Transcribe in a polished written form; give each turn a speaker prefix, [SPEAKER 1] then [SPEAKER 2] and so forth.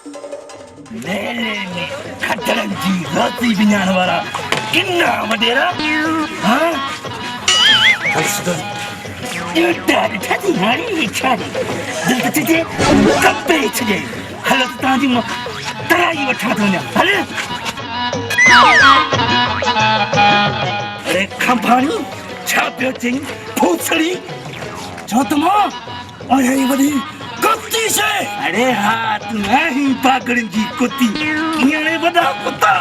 [SPEAKER 1] ले खट्टरन जी रोटी बिनान वाला किन्ना वडेरा हाँ ये डाल थाती हारी छारी दिल तचे कपे छे हालत ताजी म तराई वठा तो ना हले अरे खंभानी छापियो चिंग फूसड़ी जो तुम और ये बड़ी कुत्ती से अरे हाथ नहीं पागड़ जी कुत्ती ये बड़ा कुत्ता